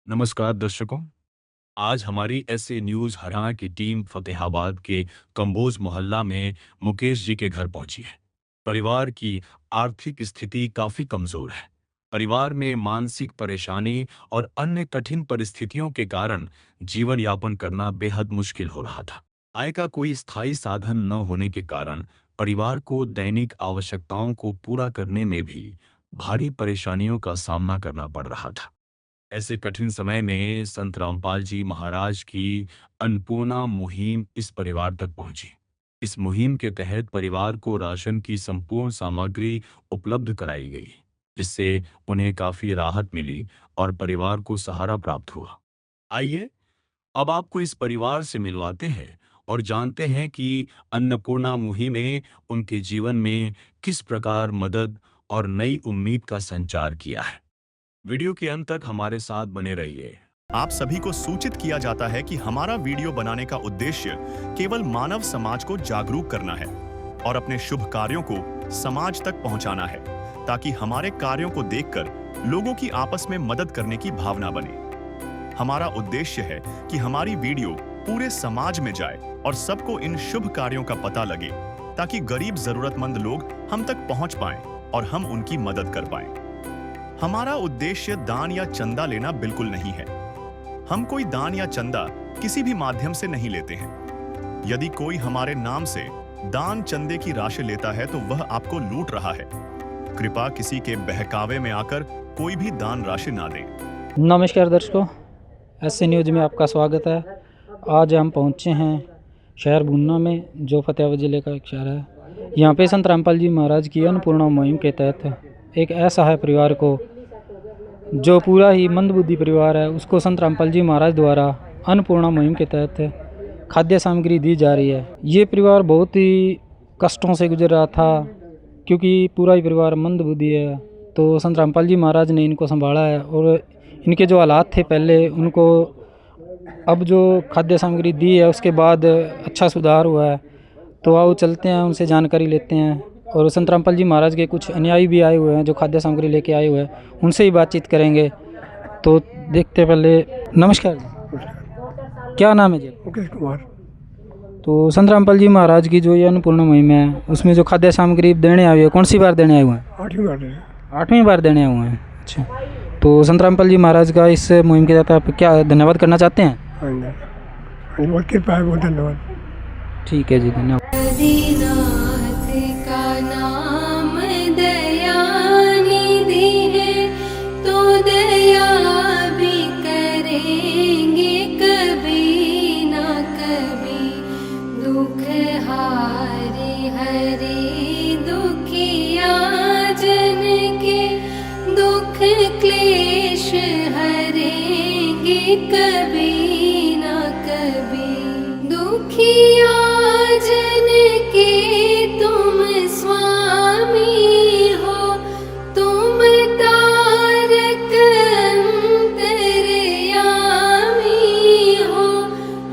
नमस्कार दर्शकों। आज हमारी ऐसे न्यूज़ हरियाणा की टीम फतेहाबाद के कंबोज मोहल्ला में मुकेश जी के घर पहुंची है। परिवार की आर्थिक स्थिति काफी कमजोर है। परिवार में मानसिक परेशानी और अन्य कठिन परिस्थितियों के कारण जीवन यापन करना बेहद मुश्किल हो रहा था। आय का कोई स्थायी साधन न होने के कारण परिवार को दैनिक आवश्यकताओं को पूरा करने में भी भारी परेशानियों का सामना करना पड़ रहा था। ऐसे कठिन समय में संत रामपाल जी महाराज की अन्नपूर्णा मुहिम इस परिवार तक पहुंची। इस मुहिम के तहत परिवार को राशन की संपूर्ण सामग्री उपलब्ध कराई गई, जिससे उन्हें काफी राहत मिली और परिवार को सहारा प्राप्त हुआ। आइए अब आपको इस परिवार से मिलवाते हैं और जानते हैं कि अन्नपूर्णा मुहिम ने उनके जीवन में किस प्रकार मदद और नई उम्मीद का संचार किया है। वीडियो के अंत तक हमारे साथ बने रहिए। आप सभी को सूचित किया जाता है कि हमारा वीडियो बनाने का उद्देश्य केवल मानव समाज को जागरूक करना है और अपने शुभ कार्यों को समाज तक पहुंचाना है, ताकि हमारे कार्यों को देखकर लोगों की आपस में मदद करने की भावना बने। हमारा उद्देश्य है कि हमारी वीडियो पूरे समाज में जाए और सबको इन शुभ कार्यों का पता लगे, ताकि गरीब जरूरतमंद लोग हम तक पहुंच पाएं और हम उनकी मदद कर पाएं। हमारा उद्देश्य दान या चंदा लेना बिल्कुल नहीं है। हम कोई दान या चंदा किसी भी माध्यम से नहीं लेते हैं। यदि कोई हमारे नाम से दान चंदे की राशि लेता है तो वह आपको लूट रहा है। कृपया किसी के बहकावे में आकर कोई भी दान राशि ना दें। नमस्कार दर्शकों, ऐसे न्यूज़ में आपका स्वागत है। आज हम पहुंचे हैं शहर भूना में, जो फतेहाबाद जिले का एक शहर है। यहाँ पे संत रामपाल जी महाराज की अन्नपूर्णा मुहिम के तहत एक ऐसा है परिवार को जो पूरा ही मंदबुद्धि परिवार है, उसको संत रामपाल जी महाराज द्वारा अन्नपूर्णा मुहिम के तहत खाद्य सामग्री दी जा रही है। ये परिवार बहुत ही कष्टों से गुजर रहा था, क्योंकि पूरा ही परिवार मंदबुद्धि है। तो संत रामपाल जी महाराज ने इनको संभाला है और इनके जो हालात थे पहले, उनको अब जो खाद्य सामग्री दी है उसके बाद अच्छा सुधार हुआ है। तो आओ चलते हैं, उनसे जानकारी लेते हैं। और संत रामपाल जी महाराज के कुछ अनुयायी भी आए हुए हैं जो खाद्य सामग्री लेके आए हुए हैं, उनसे ही बातचीत करेंगे। तो देखते पहले। नमस्कार जी, क्या नाम है जी? मुकेश कुमार। तो संत रामपाल जी महाराज की जो ये अन्नपूर्णा मुहिम है, उसमें जो खाद्य सामग्री देने आए हुए हैं, कौन सी बार देने आए हुए हैं? 8वीं बार है। 8वीं बार देने आए हुए हैं। अच्छा, तो संत रामपाल जी महाराज का इस मुहिम के तहत आप क्या धन्यवाद करना चाहते हैं? बहुत कृपा है, बहुत धन्यवाद। ठीक है जी, धन्यवाद। आदिनाथ का नाम दयानिधि है, तो दया भी करेंगे कभी ना कभी। दुख हारे हरे दुखिया जन के, दुख क्लेश हरेंगे कभी ना कभी। दुखिया जन के तुम स्वामी हो, तुम तारक अंतर्यामी हो।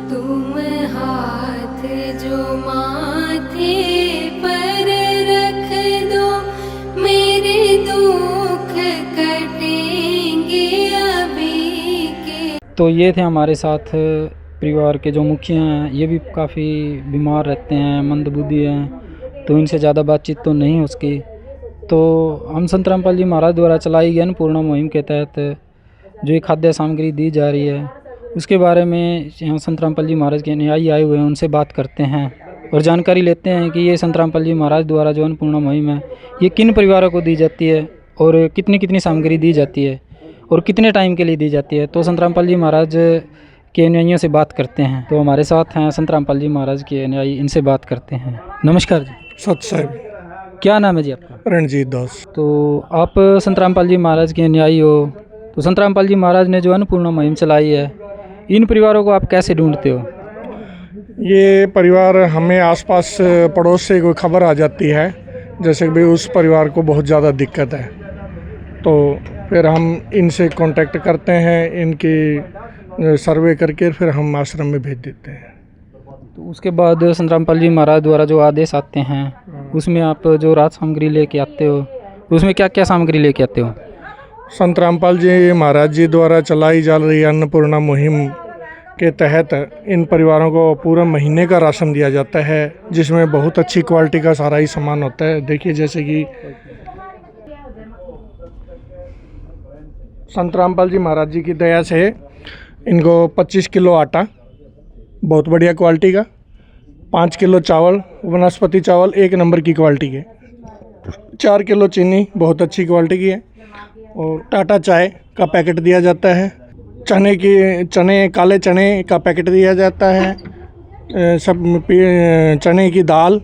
तुम हाथ जो माथे पर रख दो, मेरे दुख कटेंगे अभी के। तो ये थे हमारे साथ परिवार के जो मुखिया हैं। ये भी काफ़ी बीमार रहते हैं, मंदबुद्धि हैं, तो इनसे ज़्यादा बातचीत तो नहीं हो सकी। तो हम संत रामपाल जी महाराज द्वारा चलाई गई अन्नपूर्णा मुहिम के तहत जो ये खाद्य सामग्री दी जा रही है, उसके बारे में यहाँ संत रामपाल जी महाराज के अनुयायी आए हुए हैं, उनसे बात करते हैं और जानकारी लेते हैं कि ये संत रामपाल जी महाराज द्वारा जो अन्नपूर्णा मुहिम है, ये किन परिवारों को दी जाती है और कितनी कितनी सामग्री दी जाती है और कितने टाइम के लिए दी जाती है। तो संत रामपाल जी महाराज के अनुयायियों से बात करते हैं। तो हमारे साथ हैं संत रामपाल जी महाराज के अनुयायी, इनसे बात करते हैं। नमस्कार जी। सत साहिब। क्या नाम है जी आपका? रणजीत दास। तो आप संत रामपाल जी महाराज के अनुयायी हो, तो संत रामपाल जी महाराज ने जो अन्नपूर्णा मुहिम चलाई है, इन परिवारों को आप कैसे ढूंढते हो? ये परिवार हमें आसपास पड़ोस से कोई खबर आ जाती है, जैसे कि भाई उस परिवार को बहुत ज़्यादा दिक्कत है, तो फिर हम इनसे कांटेक्ट करते हैं, इनकी सर्वे करके फिर हम आश्रम में भेज देते हैं। तो उसके बाद संत रामपाल जी महाराज द्वारा जो आदेश आते हैं, उसमें आप जो राज सामग्री लेके आते हो, तो उसमें क्या क्या सामग्री लेके आते हो? संत रामपाल जी महाराज जी द्वारा चलाई जा रही अन्नपूर्णा मुहिम के तहत इन परिवारों को पूरा महीने का राशन दिया जाता है, जिसमें बहुत अच्छी क्वालिटी का सारा ही सामान होता है। देखिए जैसे कि संत रामपाल जी महाराज जी की दया से इनको 25 किलो आटा बहुत बढ़िया क्वालिटी का, 5 किलो चावल वनस्पति चावल 1 नंबर की क्वालिटी के, 4 किलो चीनी बहुत अच्छी क्वालिटी की है, और टाटा चाय का पैकेट दिया जाता है, चने काले चने का पैकेट दिया जाता है, चने की दाल,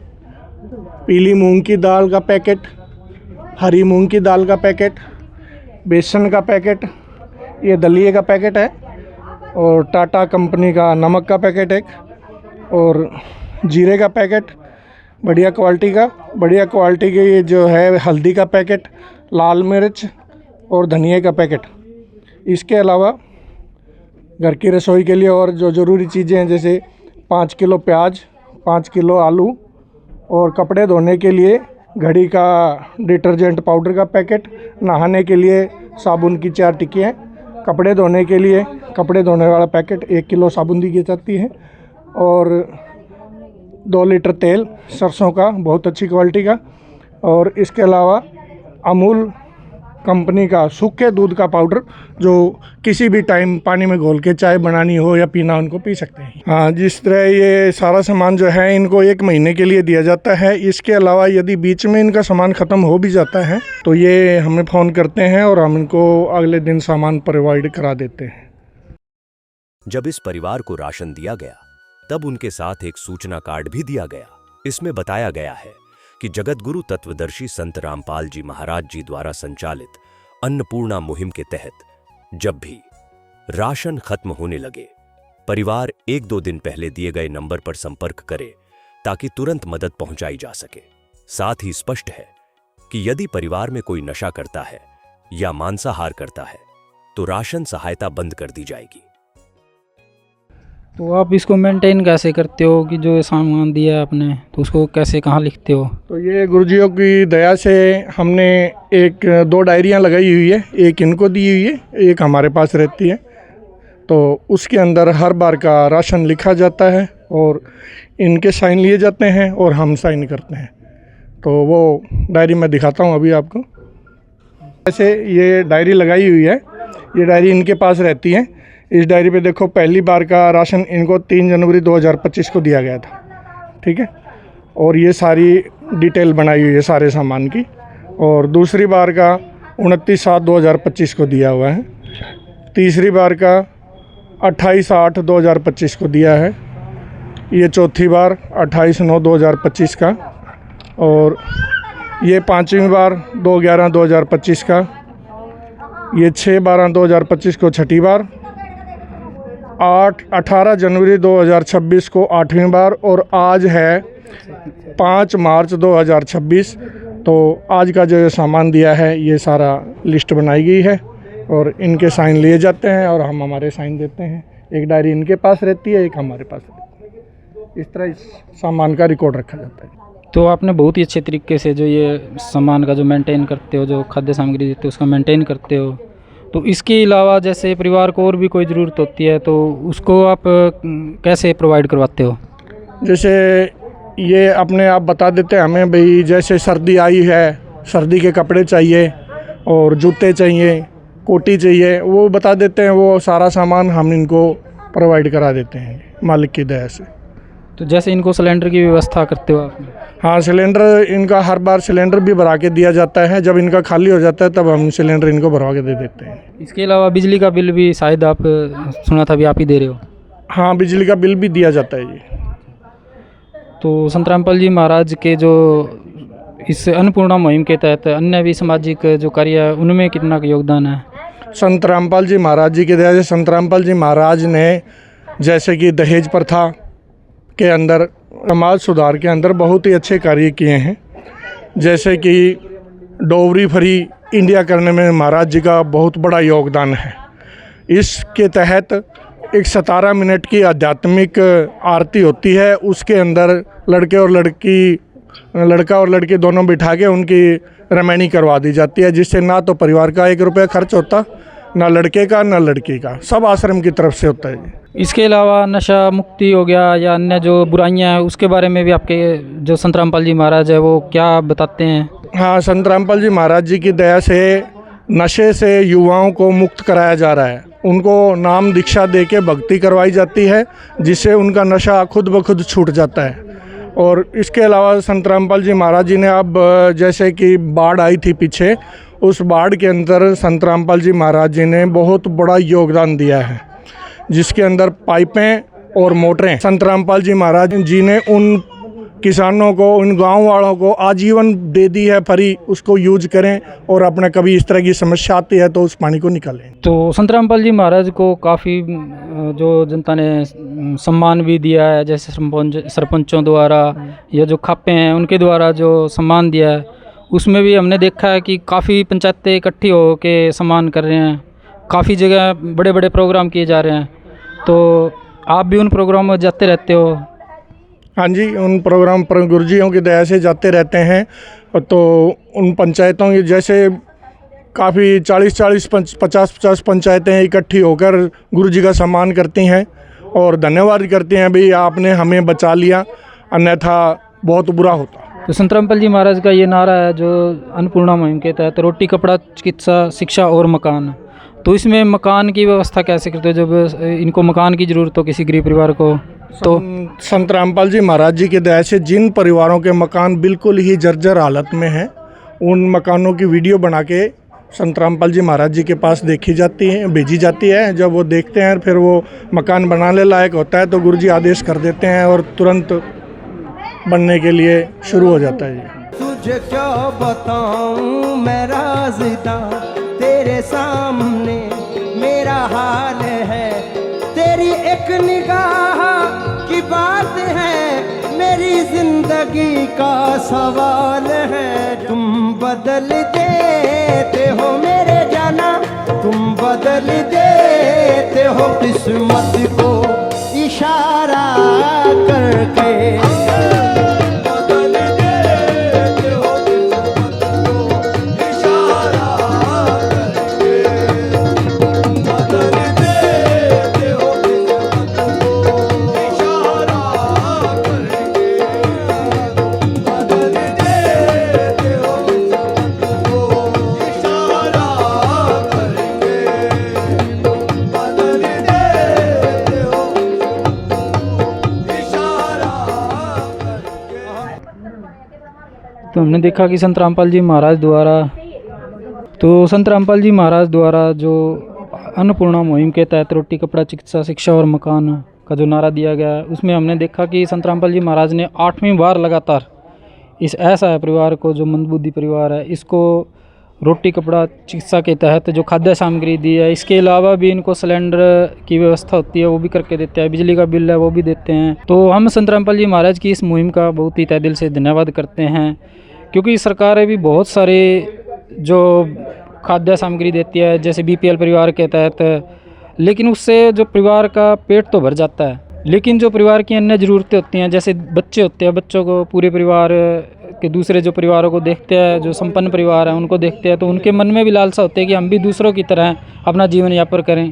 पीली मूंग की दाल का पैकेट, हरी मूंग की दाल का पैकेट, बेसन का पैकेट, ये दलिए का पैकेट है, और टाटा कंपनी का नमक का पैकेट है, और जीरे का पैकेट बढ़िया क्वालिटी के ये जो है हल्दी का पैकेट, लाल मिर्च और धनिया का पैकेट। इसके अलावा घर की रसोई के लिए और जो ज़रूरी चीज़ें हैं जैसे 5 किलो प्याज, 5 किलो आलू, और कपड़े धोने के लिए घड़ी का डिटर्जेंट पाउडर का पैकेट, नहाने के लिए साबुन की 4 टिक्कियाँ, कपड़े धोने के लिए कपड़े धोने वाला पैकेट 1 किलो साबुन दी जाती है, और 2 लीटर तेल सरसों का बहुत अच्छी क्वालिटी का, और इसके अलावा अमूल कंपनी का सूखे दूध का पाउडर जो किसी भी टाइम पानी में घोल के चाय बनानी हो या पीना उनको पी सकते हैं। हाँ, जिस तरह ये सारा सामान जो है इनको 1 महीने के लिए दिया जाता है। इसके अलावा यदि बीच में इनका सामान ख़त्म हो भी जाता है तो ये हमें फ़ोन करते हैं और हम इनको अगले दिन सामान प्रोवाइड करा देते हैं। जब इस परिवार को राशन दिया गया तब उनके साथ एक सूचना कार्ड भी दिया गया। इसमें बताया गया है कि जगतगुरु तत्वदर्शी संत रामपाल जी महाराज जी द्वारा संचालित अन्नपूर्णा मुहिम के तहत जब भी राशन खत्म होने लगे, परिवार 1-2 दिन पहले दिए गए नंबर पर संपर्क करे ताकि तुरंत मदद पहुंचाई जा सके। साथ ही स्पष्ट है कि यदि परिवार में कोई नशा करता है या मांसाहार करता है तो राशन सहायता बंद कर दी जाएगी। तो आप इसको मेंटेन कैसे करते हो कि जो सामान दिया है आपने, तो उसको कैसे कहाँ लिखते हो? तो ये गुरुजियों की दया से हमने 2 डायरियाँ लगाई हुई है, एक इनको दी हुई है, एक हमारे पास रहती है। तो उसके अंदर हर बार का राशन लिखा जाता है और इनके साइन लिए जाते हैं और हम साइन करते हैं। तो वो डायरी मैं दिखाता हूँ अभी आपको। ऐसे ये डायरी लगाई हुई है, ये डायरी इनके पास रहती है। इस डायरी पे देखो पहली बार का राशन इनको 3 जनवरी 2025 को दिया गया था, ठीक है, और ये सारी डिटेल बनाई हुई है सारे सामान की। और दूसरी बार का 29/7/2025 को दिया हुआ है। तीसरी बार का 28/8/2025 को दिया है। ये चौथी बार 28/9/2025 का, और ये 5वीं बार 2/11/2025 का, ये 6/12/2025 को छठी बार, 18 जनवरी 2026 को 8वीं बार, और आज है 5 मार्च 2026। तो आज का जो सामान दिया है ये सारा लिस्ट बनाई गई है और इनके साइन लिए जाते हैं और हम हमारे साइन देते हैं। एक डायरी इनके पास रहती है, एक हमारे पास रहती है। इस तरह इस सामान का रिकॉर्ड रखा जाता है। तो आपने बहुत ही अच्छे तरीके से जो ये सामान का जो मेंटेन करते हो, जो खाद्य सामग्री देते हो उसका मेंटेन करते हो। तो इसके अलावा जैसे परिवार को और भी कोई ज़रूरत होती है तो उसको आप कैसे प्रोवाइड करवाते हो? जैसे ये अपने आप बता देते हैं हमें, भाई जैसे सर्दी आई है, सर्दी के कपड़े चाहिए और जूते चाहिए, कोटी चाहिए, वो बता देते हैं। वो सारा सामान हम इनको प्रोवाइड करा देते हैं मालिक की दया से। तो जैसे इनको सिलेंडर की व्यवस्था करते हो आप? हाँ, सिलेंडर इनका हर बार सिलेंडर भी भरा के दिया जाता है। जब इनका खाली हो जाता है तब हम सिलेंडर इनको भरवा के दे देते हैं। इसके अलावा बिजली का बिल भी शायद आप सुना था भी आप ही दे रहे हो? हाँ, बिजली का बिल भी दिया जाता है जी। तो संत रामपाल जी महाराज के जो इस अन्नपूर्णा मुहिम के तहत अन्य भी सामाजिक जो कार्य है उनमें कितना का योगदान है? संत रामपाल जी महाराज जी की दया से संत रामपाल जी महाराज ने जैसे कि दहेज प्रथा के अंदर, समाज सुधार के अंदर बहुत ही अच्छे कार्य किए हैं। जैसे कि डोवरी फ्री इंडिया करने में महाराज जी का बहुत बड़ा योगदान है। इसके तहत एक 17 मिनट की आध्यात्मिक आरती होती है, उसके अंदर लड़का और लड़की दोनों बिठा के उनकी रमैनी करवा दी जाती है, जिससे ना तो परिवार का 1 रुपया खर्च होता, ना लड़के का ना लड़की का, सब आश्रम की तरफ से होता है जी। इसके अलावा नशा मुक्ति हो गया या अन्य जो बुराइयां हैं उसके बारे में भी आपके जो संत रामपाल जी महाराज है वो क्या बताते हैं? हाँ, संत रामपाल जी महाराज जी की दया से नशे से युवाओं को मुक्त कराया जा रहा है। उनको नाम दीक्षा दे के भक्ति करवाई जाती है, जिससे उनका नशा खुद ब खुद छूट जाता है। और इसके अलावा संत रामपाल जी महाराज जी ने अब जैसे कि बाढ़ आई थी पीछे, उस बाढ़ के अंदर संत रामपाल जी महाराज जी ने बहुत बड़ा योगदान दिया है, जिसके अंदर पाइपें और मोटरें संत रामपाल जी महाराज जी ने उन किसानों को, उन गांव वालों को आजीवन दे दी है फ्री। उसको यूज करें और अपने कभी इस तरह की समस्या आती है तो उस पानी को निकालें। तो संत रामपाल जी महाराज को काफ़ी जो जनता ने सम्मान भी दिया है, जैसे सरपंचों द्वारा या जो खापे हैं उनके द्वारा जो सम्मान दिया है, उसमें भी हमने देखा है कि काफ़ी पंचायतें इकट्ठी हो के सम्मान कर रहे हैं। काफ़ी जगह बड़े बड़े प्रोग्राम किए जा रहे हैं, तो आप भी उन प्रोग्रामों में जाते रहते हो? हाँ जी, उन प्रोग्राम पर गुरुजियों की दया से जाते रहते हैं। तो उन पंचायतों की जैसे काफ़ी 40-40 50-50 पंचायतें इकट्ठी होकर गुरुजी का सम्मान करती हैं और धन्यवाद करती हैं, भाई आपने हमें बचा लिया, अन्यथा बहुत बुरा होता। तो संत रामपाल जी महाराज का ये नारा है जो अन्नपूर्णा मुहिम के तहत रोटी कपड़ा चिकित्सा शिक्षा और मकान, तो इसमें मकान की व्यवस्था कैसे करते हो जब इनको मकान की ज़रूरत हो किसी गरीब परिवार को? तो संत रामपाल जी महाराज जी की दया से जिन परिवारों के मकान बिल्कुल ही जर्जर हालत में हैं, उन मकानों की वीडियो बना के संत रामपाल जी महाराज जी के पास देखी जाती है, भेजी जाती है। जब वो देखते हैं फिर वो मकान बनाने लायक होता है तो गुरुजी आदेश कर देते हैं और तुरंत बनने के लिए शुरू हो जाता है जी। तुझे क्या बताऊं मैं राज़दा, तेरे सामने मेरा हाल है, तेरी एक निगाह की बात है, मेरी जिंदगी का सवाल है। तुम बदल देते हो मेरे जाना, तुम बदल देते हो किस्मत को इशारा करके। तो हमने देखा कि संत रामपाल जी महाराज द्वारा जो अन्नपूर्णा मुहिम के तहत रोटी कपड़ा चिकित्सा शिक्षा और मकान का जो नारा दिया गया है, उसमें हमने देखा कि संत रामपाल जी महाराज ने 8वीं बार लगातार इस ऐसा परिवार को जो मंदबुद्धि परिवार है, इसको रोटी कपड़ा चिकित्सा के तहत जो खाद्य सामग्री दी है, इसके अलावा भी इनको सिलेंडर की व्यवस्था होती है वो भी करके देते हैं, बिजली का बिल है वो भी देते हैं। तो हम संत रामपाल जी महाराज की इस मुहिम का बहुत ही तहे दिल से धन्यवाद करते हैं, क्योंकि सरकारें भी बहुत सारे जो खाद्य सामग्री देती है जैसे BPL परिवार के तहत, लेकिन उससे जो परिवार का पेट तो भर जाता है, लेकिन जो परिवार की अन्य ज़रूरतें होती हैं, जैसे बच्चे होते हैं, बच्चों को पूरे परिवार के दूसरे जो परिवारों को देखते हैं, जो संपन्न परिवार हैं उनको देखते हैं, तो उनके मन में भी लालसा होती है कि हम भी दूसरों की तरह अपना जीवन यापन करें।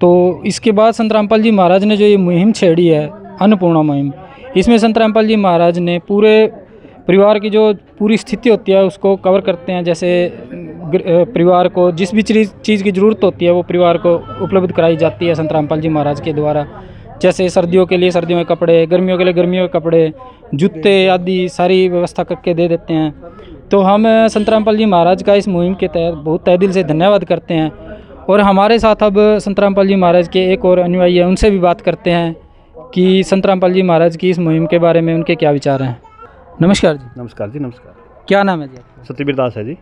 तो इसके बाद संत रामपाल जी महाराज ने जो ये मुहिम छेड़ी है अन्नपूर्णा मुहिम, इसमें संत रामपाल जी महाराज ने पूरे परिवार की जो पूरी स्थिति होती है उसको कवर करते हैं। जैसे परिवार को जिस भी चीज़ की ज़रूरत होती है वो परिवार को उपलब्ध कराई जाती है संत रामपाल जी महाराज के द्वारा। जैसे सर्दियों के लिए सर्दियों के कपड़े, गर्मियों के लिए गर्मियों के कपड़े, जूते आदि सारी व्यवस्था करके दे देते हैं। तो हम संत रामपाल जी महाराज का इस मुहिम के तहत बहुत तहे दिल से धन्यवाद करते हैं। और हमारे साथ अब संत रामपाल जी महाराज के एक और अनुयायी हैं, उनसे भी बात करते हैं कि संत रामपाल जी महाराज की इस मुहिम के बारे में उनके क्या विचार हैं। नमस्कार जी। नमस्कार जी। नमस्कार। क्या नाम है जी आपका? सत्यवीर दास है जी।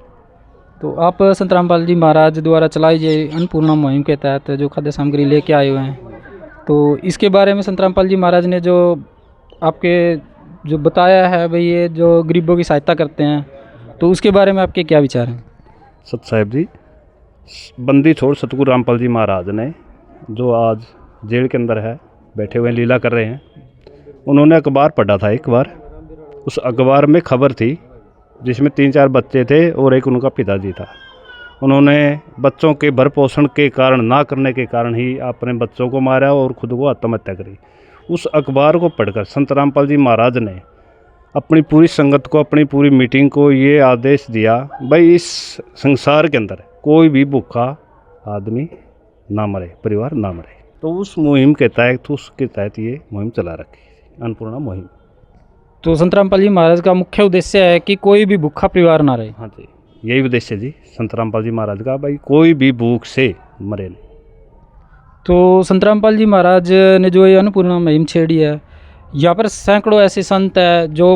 तो आप संत रामपाल जी महाराज द्वारा चलाई गई अन्नपूर्णा मुहिम के तहत जो खाद्य सामग्री लेके आए हुए हैं, तो इसके बारे में संत रामपाल जी महाराज ने जो आपके जो बताया है भाई ये जो गरीबों की सहायता करते हैं, तो उसके बारे में आपके क्या विचार हैं? सत साहिब जी, बंदी छोड़ सतगुरु रामपाल जी महाराज ने जो आज जेल के अंदर है, बैठे हुए लीला कर रहे हैं, उन्होंने अखबार पढ़ा था एक बार। उस अखबार में खबर थी जिसमें 3-4 बच्चे थे और एक उनका पिताजी था। उन्होंने बच्चों के भरपोषण के कारण ना करने के कारण ही अपने बच्चों को मारा और खुद को आत्महत्या करी। उस अखबार को पढ़कर संत रामपाल जी महाराज ने अपनी पूरी संगत को, अपनी पूरी मीटिंग को ये आदेश दिया, भाई इस संसार के अंदर कोई भी भूखा आदमी ना मरे, परिवार ना मरे। तो उस मुहिम के तहत, उसके तहत ये मुहिम चला रखी, अन्नपूर्णा मुहिम। तो संत रामपाल जी महाराज का मुख्य उद्देश्य है कि कोई भी भूखा परिवार ना रहे। हाँ जी, यही उद्देश्य जी संत रामपाल जी महाराज का, भाई कोई भी भूख से मरे नहीं। तो संत रामपाल जी महाराज ने जो ये अन्नपूर्णा मुहिम छेड़ी है, यहाँ पर सैकड़ों ऐसे संत हैं जो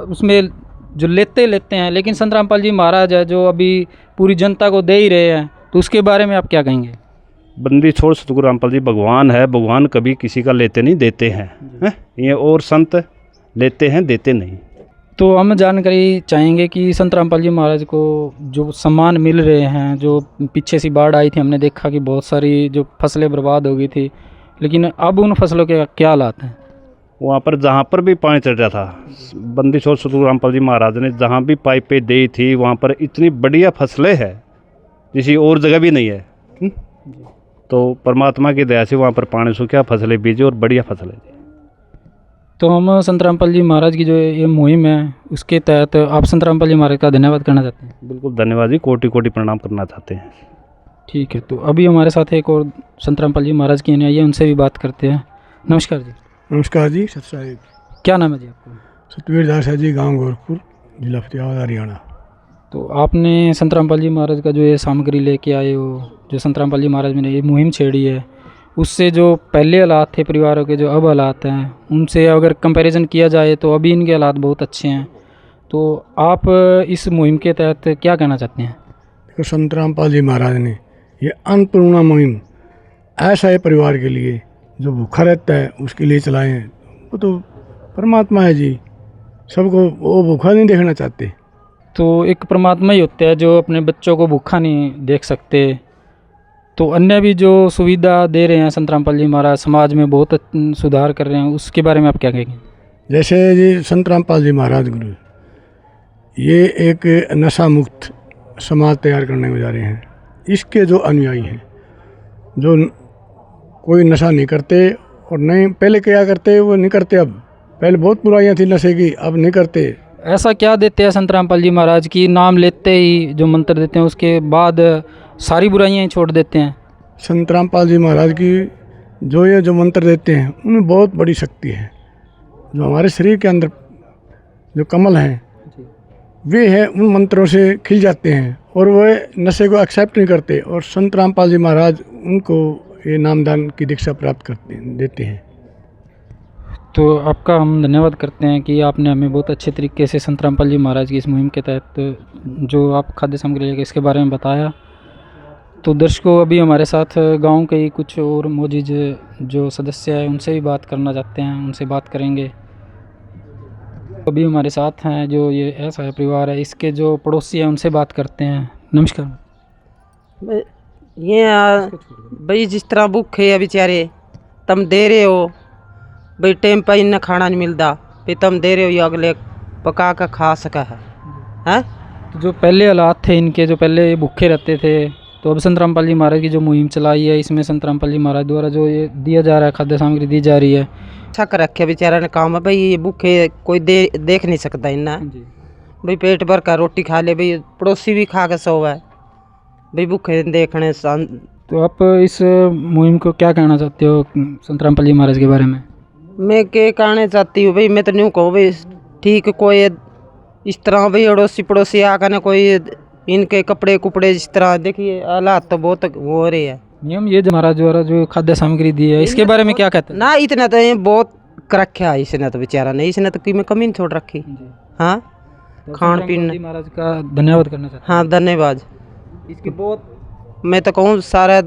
उसमें जो लेते हैं, लेकिन संत रामपाल जी महाराज है जो अभी पूरी जनता को दे ही रहे हैं, तो उसके बारे में आप क्या कहेंगे? बंदी छोड़ सतगुरु रामपाल जी भगवान है, भगवान कभी किसी का लेते नहीं देते हैं, ये और संत लेते हैं देते नहीं। तो हम जानकारी चाहेंगे कि संत रामपाल जी महाराज को जो सम्मान मिल रहे हैं, जो पीछे सी बाढ़ आई थी, हमने देखा कि बहुत सारी जो फसलें बर्बाद हो गई थी, लेकिन अब उन फसलों के क्या हालात हैं? वहाँ पर जहाँ पर भी पानी चढ़ रहा था, बंदी छोड़ सतगुरु रामपाल जी महाराज ने जहाँ भी पाइपें दी थी, वहाँ पर इतनी बढ़िया फसलें हैं जिसी और जगह भी नहीं है। तो परमात्मा की दया से वहाँ पर पानी सूखा, फसलें बीजे और बढ़िया फसलें। तो हम संत रामपाल जी महाराज की जो ये मुहिम है, उसके तहत आप संत रामपाल जी महाराज का धन्यवाद करना चाहते हैं? बिल्कुल धन्यवाद जी, कोटि कोटि प्रणाम करना चाहते हैं। ठीक है, तो अभी हमारे साथ एक और संत रामपाल जी महाराज की अनुयायी है, उनसे भी बात करते हैं। नमस्कार जी। नमस्कार जी, सत साहिब। क्या नाम है जी आपका? सतवीर दास है जी, गांव गोरखपुर, जिला फतेहाबाद, हरियाणा। तो आपने संत रामपाल जी महाराज का जो ये सामग्री लेके आए हो, जो संत रामपाल जी महाराज ने ये मुहिम छेड़ी है, उससे जो पहले हालात थे परिवारों के, जो अब हालात हैं, उनसे अगर कंपैरिजन किया जाए तो अभी इनके हालात बहुत अच्छे हैं। तो आप इस मुहिम के तहत क्या कहना चाहते हैं? देखो, संत रामपाल जी महाराज ने ये अन्नपूर्णा मुहिम ऐसा है परिवार के लिए, जो भूखा रहता है उसके लिए चलाए हैं। वो तो परमात्मा है जी, सबको वो भूखा नहीं देखना चाहते। तो एक परमात्मा ही होता है जो अपने बच्चों को भूखा नहीं देख सकते। तो अन्य भी जो सुविधा दे रहे हैं संत रामपाल जी महाराज, समाज में बहुत सुधार कर रहे हैं, उसके बारे में आप क्या कहेंगे? जैसे जी संत रामपाल जी महाराज गुरु, ये एक नशा मुक्त समाज तैयार करने में जा रहे हैं। इसके जो अनुयायी हैं, जो कोई नशा नहीं करते और नहीं पहले क्या करते वो नहीं करते, अब पहले बहुत बुराइयां थी नशे की, अब नहीं करते। ऐसा क्या देते हैं संत रामपाल जी महाराज की नाम लेते ही जो मंत्र देते हैं उसके बाद सारी बुराइयां ही छोड़ देते हैं? संत रामपाल जी महाराज की जो मंत्र देते हैं उनमें बहुत बड़ी शक्ति है। जो हमारे शरीर के अंदर जो कमल हैं वे हैं, उन मंत्रों से खिल जाते हैं और वे नशे को एक्सेप्ट नहीं करते। और संत रामपाल जी महाराज उनको ये नामदान की दीक्षा प्राप्त देते हैं। तो आपका हम धन्यवाद करते हैं कि आपने हमें बहुत अच्छे तरीके से संत रामपाल जी महाराज की इस मुहिम के तहत जो आप खाद्य सामग्री लेके इसके बारे में बताया। तो दर्शकों, अभी हमारे साथ गांव के ही कुछ और मौजूद जो सदस्य हैं उनसे भी बात करना चाहते हैं, उनसे बात करेंगे। अभी हमारे साथ हैं जो ये ऐसा परिवार है, इसके जो पड़ोसी हैं उनसे बात करते हैं। नमस्कार। ये भाई जिस तरह भूखे है बेचारे, तुम दे रहे हो भाई, टाइम पर इन्हें खाना नहीं मिलता, भाई तुम दे रहे हो ये अगले पका कर खा सका है। तो जो पहले हालात थे इनके, जो पहले भूखे रहते थे, तो अब संत रामपाल जी महाराज की जो मुहिम चलाई है, इसमें संत रामपाल जी महाराज द्वारा जो ये दिया जा रहा है, खाद्य सामग्री दी जा रही है, अच्छा कर रखे बेचारा ने काम है। भाई ये भूखे कोई देख नहीं सकता इन्हें, भाई पेट भर कर रोटी खा ले, भाई पड़ोसी भी खा के सो है, भाई भूखे देखने। तो आप इस मुहिम को क्या कहना चाहते हो संत रामपाल जी महाराज के बारे में? मैं क्या कहना चाहती हूँ भाई, मैं तो नहीं कहूँ भाई ठीक, कोई इस तरह भाई अड़ोसी पड़ोसी आकर ना कोई इनके कपड़े कुपड़े जिस तरह देखिए हालात तो बहुत हो रहे हैं। नियम ये महाराज द्वारा जो खाद्य सामग्री दी है, इसके बारे में क्या कहते हैं? ना इतना तो ये बहुत कर रखा है इसने तो बेचारा ने, इसने तो कोई में कमी नहीं छोड़ रखी। हाँ, तो खान पीने महाराज का धन्यवाद करना चाहते हैं। हाँ धन्यवाद। इसके बहुत मैं तो कहूँ सारा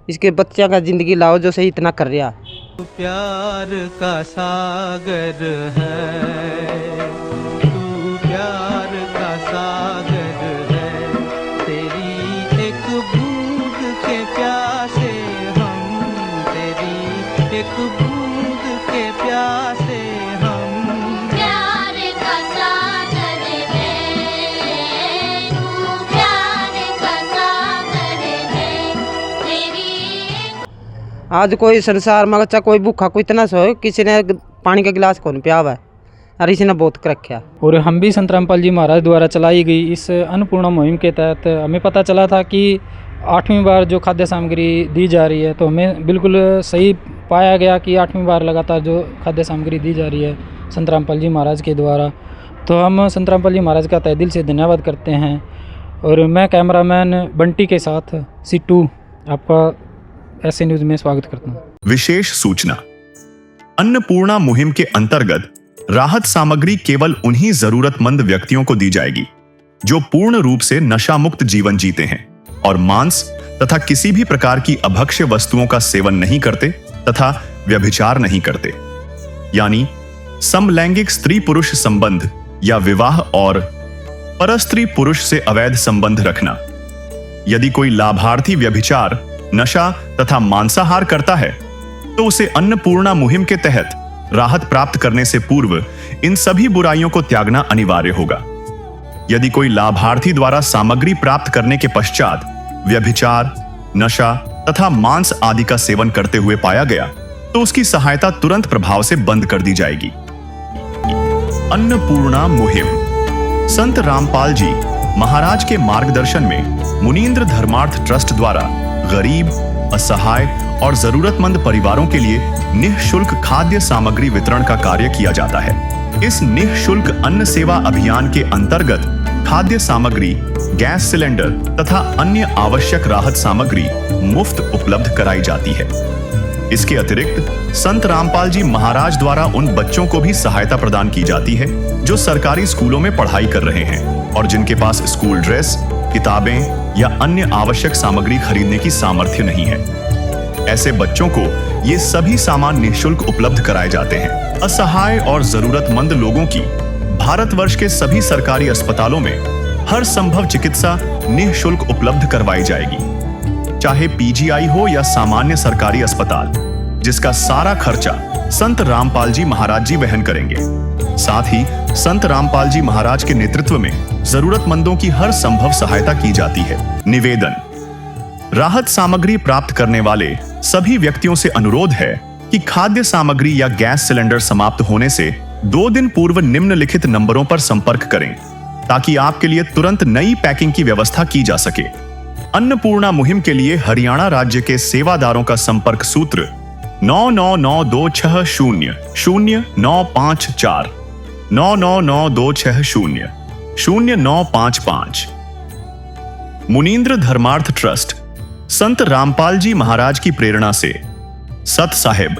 इसके बच्चा का जिंदगी लाओ जो सही इतना कर रहा। प्यार का सागर है, तू प्यार का सागर है, तेरी एक बूंद के प्यासे हम, तेरी एक बूंद के प्यासे हम। प्यार का सागर है, आज कोई संसार में बच्चा कोई भूखा कोई इतना सो किसी ने पानी का गिलास कौन पियावा है और इसी ने बहुत कर रखा। और हम भी संत रामपाल जी महाराज द्वारा चलाई गई इस अन्नपूर्णा मुहिम के तहत हमें पता चला था कि 8वीं बार जो खाद्य सामग्री दी जा रही है, तो हमें बिल्कुल सही पाया गया कि 8वीं बार लगातार जो खाद्य सामग्री दी जा रही है संत रामपाल जी महाराज के द्वारा। तो हम संत रामपाल जी महाराज का तहे दिल से धन्यवाद करते हैं। और मैं कैमरामैन बंटी के साथ सिट्टू आपका ऐसे न्यूज़ में स्वागत करता हूँ। विशेष सूचना, अन्नपूर्णा मुहिम के अंतर्गत राहत सामग्री केवल उन्हीं जरूरतमंद व्यक्तियों को दी जाएगी जो पूर्ण रूप से नशा मुक्त जीवन जीते हैं और मांस तथा किसी भी प्रकार की अभक्ष्य वस्तुओं का सेवन नहीं करते तथा व्यभिचार नहीं करते, यानी समलैंगिक स्त्री पुरुष संबंध या विवाह और परस्त्री पुरुष से अवैध संबंध रखना। यदि कोई लाभार्थी व्यभिचार, नशा तथा मांसाहार करता है तो उसे अन्नपूर्णा मुहिम के तहत राहत प्राप्त करने से पूर्व इन सभी बुराइयों को त्यागना अनिवार्य होगा। यदि कोई लाभार्थी द्वारा सामग्री प्राप्त करने के पश्चात व्यभिचार, नशा तथा मांस आदि का सेवन करते हुए पाया गया तो उसकी सहायता तुरंत प्रभाव से बंद कर दी जाएगी। अन्नपूर्णा मुहिम संत रामपाल जी महाराज के मार्गदर्शन में मुनींद्र धर्मार्थ ट्रस्ट द्वारा गरीब, असहाय और जरूरतमंद परिवारों के लिए निःशुल्क खाद्य सामग्री वितरण का कार्य किया जाता है। इस निःशुल्क अन्न सेवा अभियान के अंतर्गत खाद्य सामग्री, गैस सिलेंडर तथा अन्य आवश्यक राहत सामग्री मुफ्त उपलब्ध कराई जाती है। इसके अतिरिक्त संत रामपाल जी महाराज द्वारा उन बच्चों को भी सहायता प्रदान की जाती है जो सरकारी स्कूलों में पढ़ाई कर रहे हैं और जिनके पास स्कूल ड्रेस, किताबें या अन्य आवश्यक सामग्री खरीदने की सामर्थ्य नहीं है। ऐसे बच्चों को ये सभी सामान निःशुल्क उपलब्ध कराए जाते हैं। असहाय और जरूरतमंद लोगों की भारतवर्ष के सभी सरकारी अस्पतालों में हर संभव चिकित्सा निःशुल्क उपलब्ध करवाई जाएगी, चाहे पीजीआई हो या सामान्य सरकारी अस्पताल, जिसका सारा खर्चा संत रामपाल जी महाराज जी वहन करेंगे। साथ ही संत रामपाल जी महाराज के नेतृत्व में जरूरतमंदों की हर संभव सहायता की जाती है। निवेदन, राहत सामग्री प्राप्त करने वाले सभी व्यक्तियों से अनुरोध है कि खाद्य सामग्री या गैस सिलेंडर समाप्त होने से 2 दिन पूर्व निम्नलिखित नंबरों पर संपर्क करें ताकि आपके लिए तुरंत नई पैकिंग की व्यवस्था की जा सके। अन्नपूर्णा मुहिम के लिए हरियाणा राज्य के सेवादारों का संपर्क सूत्र 9992600954 9992600955। मुनींद्र धर्मार्थ ट्रस्ट संत रामपाल जी महाराज की प्रेरणा से सत साहिब